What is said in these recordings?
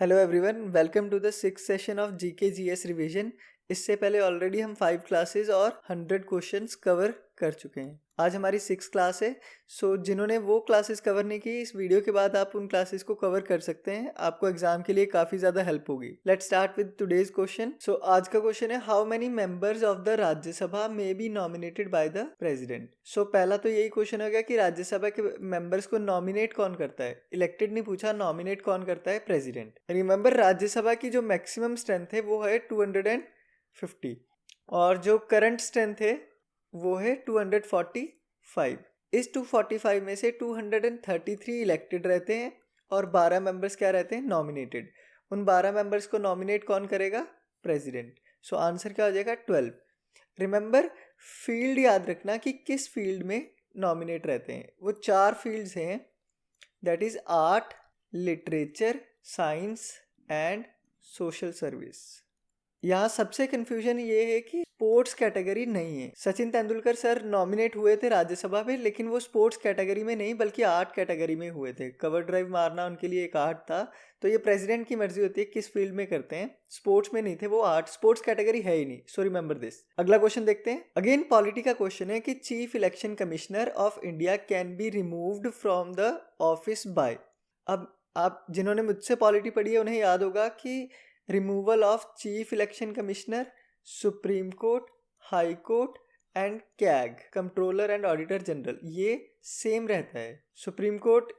Hello everyone, welcome to the six session of GK GS revision. इससे पहले already हम 5 classes और 100 questions cover कर चुके हैं। आज हमारी 6 क्लास है। जिन्होंने वो क्लासेस कवर नहीं की, इस वीडियो के बाद आप उन क्लासेस को कवर कर सकते हैं। आपको एग्जाम के लिए काफ़ी ज़्यादा हेल्प होगी। Let's start with today's question. आज का क्वेश्चन है, how many members of the Rajya Sabha may be nominated by the president. पहला तो यही क्वेश्चन हो गया कि राज्यसभा के मेंबर्स को नॉमिनेट कौन करता है। इलेक्टेड नहीं पूछा, नॉमिनेट कौन करता है, प्रेसिडेंट। रिमेंबर, राज्यसभा की जो मैक्सिमम स्ट्रेंथ है वो है 250 और जो करंट स्ट्रेंथ है वो है 245। इस 245 में से 233 इलेक्टेड रहते हैं और 12 मेंबर्स क्या रहते हैं, नॉमिनेटेड। उन 12 मेंबर्स को नॉमिनेट कौन करेगा, प्रेसिडेंट। आंसर क्या हो जाएगा, 12। रिमेंबर, फील्ड याद रखना कि किस फील्ड में नॉमिनेट रहते हैं। वो 4 फील्ड्स हैं, that is art, literature, science and social service. यहाँ सबसे कंफ्यूजन ये है कि स्पोर्ट्स कैटेगरी नहीं है। सचिन तेंदुलकर सर नॉमिनेट हुए थे राज्यसभा में, लेकिन वो स्पोर्ट्स कैटेगरी में नहीं बल्कि आर्ट कैटेगरी में हुए थे। कवर ड्राइव मारना उनके लिए एक आर्ट था। तो ये प्रेसिडेंट की मर्जी होती है किस फील्ड में करते हैं। स्पोर्ट्स में नहीं थे वो, आर्ट स्पोर्ट्स कैटेगरी है ही नहीं। So remember this. अगला क्वेश्चन देखते हैं। अगेन पॉलिटी का क्वेश्चन है कि chief election commissioner of India can be removed from the office by. अब आप जिन्होंने मुझसे पॉलिटी पढ़ी है उन्हें याद होगा कि removal of chief election commissioner, supreme court, high court and CAG, controller and auditor general, ये सेम रहता है। सुप्रीम कोर्ट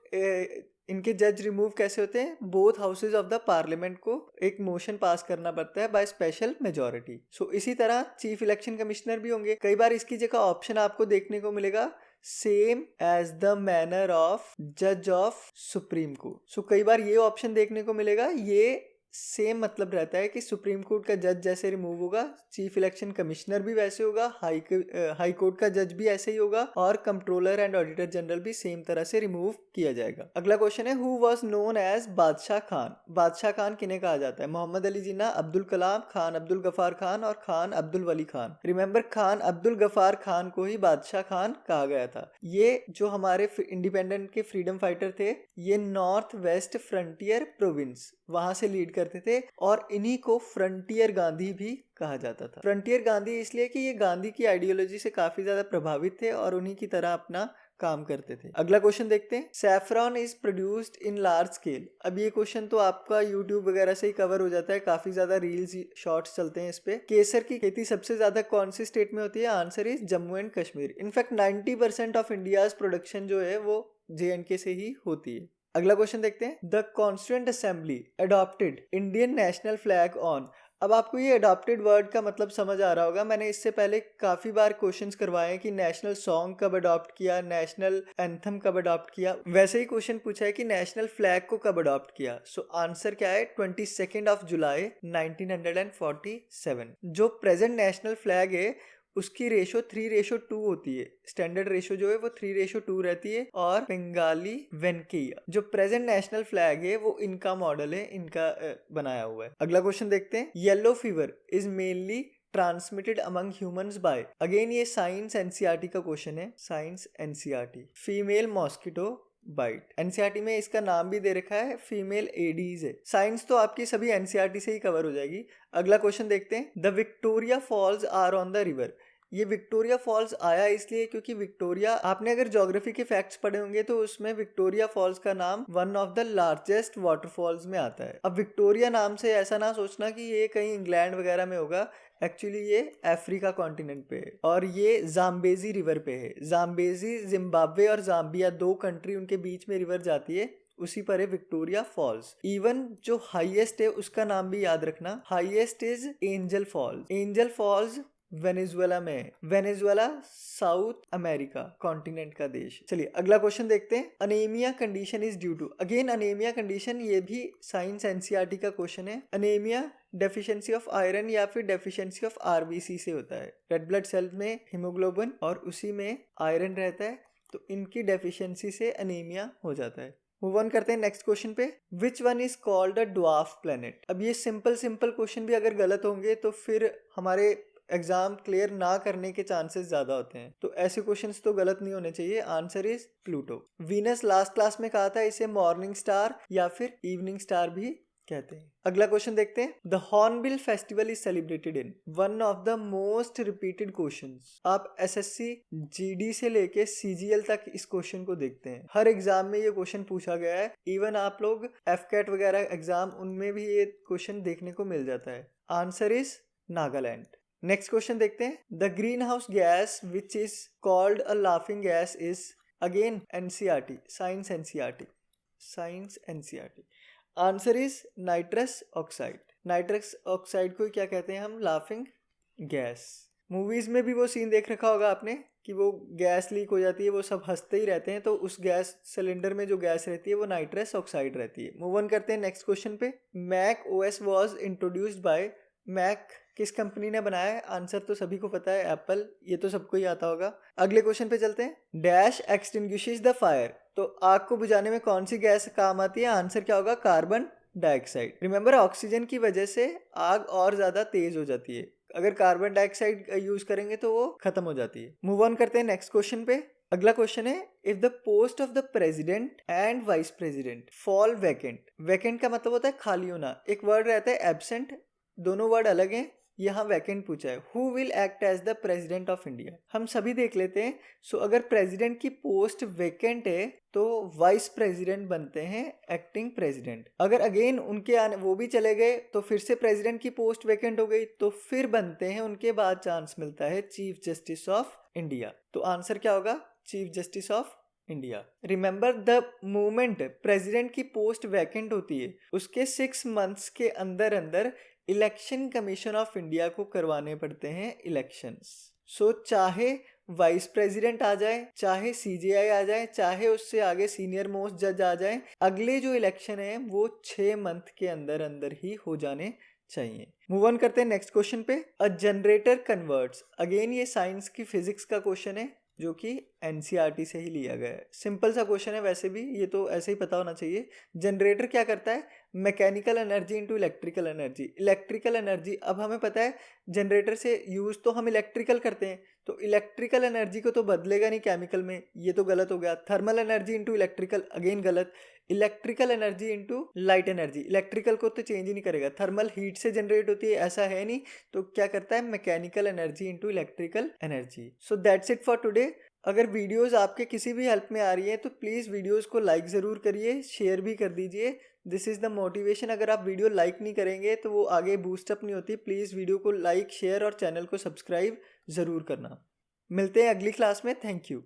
इनके जज रिमूव कैसे होते हैं, both houses of the parliament को एक मोशन पास करना पड़ता है बाय स्पेशल मेजॉरिटी। इसी तरह चीफ इलेक्शन कमिश्नर भी होंगे। कई बार इसकी जगह ऑप्शन आपको देखने को मिलेगा same as the manner of जज ऑफ सुप्रीम कोर्ट। कई बार ये ऑप्शन देखने को मिलेगा। ये सेम मतलब रहता है कि सुप्रीम कोर्ट का जज जैसे रिमूव होगा, चीफ इलेक्शन कमिश्नर भी वैसे होगा, हाई कोर्ट का जज भी ऐसे ही होगा और कंट्रोलर एंड ऑडिटर जनरल भी सेम तरह से रिमूव किया जाएगा। अगला क्वेश्चन है, हु वाज नोन एज बादशाह खान। बादशाह खान किन्हें कहा जाता है, मोहम्मद अली जिन्ना, अब्दुल कलाम, खान अब्दुल गफार खान और खान अब्दुल वली खान। रिमेंबर, खान अब्दुल गफार खान को ही बादशाह खान कहा गया था। ये जो हमारे इंडिपेंडेंट के फ्रीडम फाइटर थे, ये नॉर्थ वेस्ट फ्रंटियर प्रोविंस वहां से लीड करते थे और इन्हीं को फ्रंटियर गांधी भी कहा जाता था। फ्रंटियर गांधी इसलिए कि ये गांधी की आइडियोलॉजी से काफी ज्यादा प्रभावित थे और उन्हीं की तरह अपना काम करते थे। अगला क्वेश्चन देखते हैं, saffron is produced in large scale. अब ये क्वेश्चन तो आपका यूट्यूब वगैरह से ही कवर हो जाता है, काफी ज्यादा रील्स शॉर्ट्स चलते हैं इस पे। केसर की खेती सबसे ज्यादा कौन से स्टेट में होती है, answer is Jammu and Kashmir. In fact 90% of India's production जो है वो JNK से ही होती है। अगला क्वेश्चन देखते हैं, the constituent assembly adopted Indian national flag on. अब आपको ये अडॉप्टेड वर्ड का मतलब समझ आ रहा होगा। मैंने इससे पहले काफी बार क्वेश्चंस करवाए हैं कि नेशनल सॉन्ग कब अडॉप्ट किया, नेशनल एंथम कब अडॉप्ट किया। वैसे ही क्वेश्चन पूछा है कि नेशनल फ्लैग को कब अडॉप्ट किया। आंसर क्या है, 22 जुलाई 1947। जो प्रेजेंट नेशनल फ्लैग है उसकी रेशो 3:2 होती है। स्टैंडर्ड रेशो जो है वो 3:2 रहती है। और बंगाली वेंकैया जो प्रेजेंट नेशनल फ्लैग है वो इनका मॉडल है, इनका बनाया हुआ है। अगला क्वेश्चन देखते हैं, yellow fever is mainly transmitted among humans by. Again ये साइंस एनसीईआरटी का क्वेश्चन है। Science NCERT, female mosquito bite. NCERT में इसका नाम भी दे रखा है, फीमेल एडीज है। साइंस तो आपकी सभी एनसीईआरटी से ही कवर हो जाएगी। अगला क्वेश्चन देखते हैं, the Victoria Falls are on the river. ये विक्टोरिया फॉल्स आया इसलिए क्योंकि विक्टोरिया, आपने अगर ज्योग्राफी के फैक्ट्स पढ़े होंगे तो उसमें विक्टोरिया फॉल्स का नाम one of the largest waterfalls में आता है। अब विक्टोरिया नाम से ऐसा ना सोचना कि ये कहीं इंग्लैंड वगैरह में होगा। एक्चुअली ये अफ्रीका कॉन्टिनेंट पे है और ये जाम्बेजी रिवर पे है। जाम्बेजी, जिम्बाब्वे और जाम्बिया 2 कंट्री, उनके बीच में रिवर जाती है, उसी पर है विक्टोरिया फॉल्स। इवन जो हाईएस्ट है उसका नाम भी याद रखना, highest is Angel Falls. Angel Falls Venezuela में, वेनेजुएला साउथ अमेरिका कॉन्टिनेंट का देश। चलिए अगला क्वेश्चन देखते हैं, anaemia condition is due to. Again anaemia condition, ये भी साइंस एनसीईआरटी का क्वेश्चन है। अनेमिया डेफिशिएंसी ऑफ आयरन या फिर डेफिशिएंसी ऑफ आरबीसी से होता है। रेड ब्लड सेल में हीमोग्लोबिन और उसी में आयरन रहता है, तो इनकी डेफिशिएंसी से अनेमिया हो जाता है। मूव ऑन करते हैं नेक्स्ट क्वेश्चन पे, which one is called a dwarf planet. अब ये सिंपल क्वेश्चन भी अगर गलत होंगे तो फिर हमारे एग्जाम क्लियर ना करने के चांसेस ज्यादा होते हैं, तो ऐसे क्वेश्चंस तो गलत नहीं होने चाहिए। Answer is Pluto. Venus last class में कहा था इसे मॉर्निंग स्टार या फिर इवनिंग स्टार भी कहते हैं। अगला क्वेश्चन देखते हैं। The hornbill festival is celebrated in, one of the most repeated questions. आप एसएससी जीडी से लेके सीजीएल तक इस क्वेश्चन को देखते हैं, हर एग्जाम में ये क्वेश्चन पूछा गया है। इवन आप लोग एफकेट वगैरह एग्जाम उनमें भी ये क्वेश्चन देखने को मिल जाता है। Answer is Nagaland. Next question देखते हैं। The green house gas which is called a laughing gas is, again NCERT, science NCERT, science NCERT. Answer is nitrous oxide. Nitrous oxide को क्या कहते हैं हम? Laughing gas. मूवीज में भी वो सीन देख रखा होगा आपने कि वो गैस लीक हो जाती है, वो सब हंसते ही रहते हैं, तो उस गैस सिलेंडर में जो गैस रहती है वो नाइट्रस ऑक्साइड रहती है। मूव ऑन करते हैं नेक्स्ट क्वेश्चन पे। Mac OS was introduced by, Mac किस कंपनी ने बनाया है? आंसर तो सभी को पता है, एप्पल, ये तो सबको ही आता होगा। अगले क्वेश्चन पे चलते हैं। डैश एक्सटिंग्विशेस द फायर, तो आग को बुझाने में कौन सी गैस काम आती है? आंसर क्या होगा? Carbon dioxide. रिमेंबर, ऑक्सीजन की वजह से आग और ज्यादा तेज हो जाती है, अगर कार्बन डाइऑक्साइड यूज करेंगे तो वो खत्म हो जाती है। मूव ऑन करते हैं नेक्स्ट क्वेश्चन पे। अगला क्वेश्चन है, if the post of the president and vice president fall vacant, vacant का मतलब होता है खाली होना, एक वर्ड रहता है एब्सेंट, दोनों वर्ड अलग हैं, यहाँ वैकेंट पूछा है। Who will act as the president of India? हम सभी देख लेते हैं। सो अगर प्रेसिडेंट की पोस्ट वैकेंट है तो वाइस प्रेसिडेंट बनते हैं एक्टिंग प्रेसिडेंट। अगर अगेन उनके आने वो भी चले गए तो फिर से प्रेसिडेंट की पोस्ट वैकेंट हो गई, तो फिर बनते हैं, उनके बाद चांस मिलता है चीफ जस्टिस ऑफ इंडिया। तो आंसर क्या होगा? Chief justice of India. Remember, the moment president की पोस्ट वैकेंट होती है उसके 6 मंथ्स के अंदर अंदर इलेक्शन कमीशन ऑफ इंडिया को करवाने पड़ते हैं इलेक्शंस। सो चाहे वाइस प्रेसिडेंट आ जाए, चाहे सीजेआई आ जाए, चाहे उससे आगे सीनियर मोस्ट जज आ जाए, अगले जो इलेक्शन है वो 6 मंथ के अंदर अंदर ही हो जाने चाहिए। मूव ऑन करते हैं नेक्स्ट क्वेश्चन पे। अ जनरेटर कन्वर्ट्स, अगेन ये साइंस की फिजिक्स का क्वेश्चन है जो कि एनसीईआरटी से ही लिया गया है। सिंपल सा क्वेश्चन है, वैसे भी ये तो ऐसे ही पता होना चाहिए। जनरेटर क्या करता है? Mechanical energy into electrical energy. Electrical energy, अब हमें पता है जनरेटर से यूज तो हम इलेक्ट्रिकल करते हैं, तो इलेक्ट्रिकल एनर्जी को तो बदलेगा नहीं केमिकल में, ये तो गलत हो गया। Thermal energy into electrical, again गलत। Electrical energy into light energy, electrical को तो चेंज ही नहीं करेगा, थर्मल हीट से जनरेट होती है ऐसा है नहीं, तो क्या करता है? Mechanical energy into electrical energy. So that's it for today. अगर वीडियोस आपके किसी भी हेल्प में आ रही है तो प्लीज़ वीडियोस को लाइक ज़रूर करिए, शेयर भी कर दीजिए। This is the motivation. अगर आप वीडियो लाइक नहीं करेंगे तो वो आगे बूस्टअप नहीं होती। प्लीज़ वीडियो को लाइक, शेयर और चैनल को सब्सक्राइब ज़रूर करना। मिलते हैं अगली क्लास में। Thank you.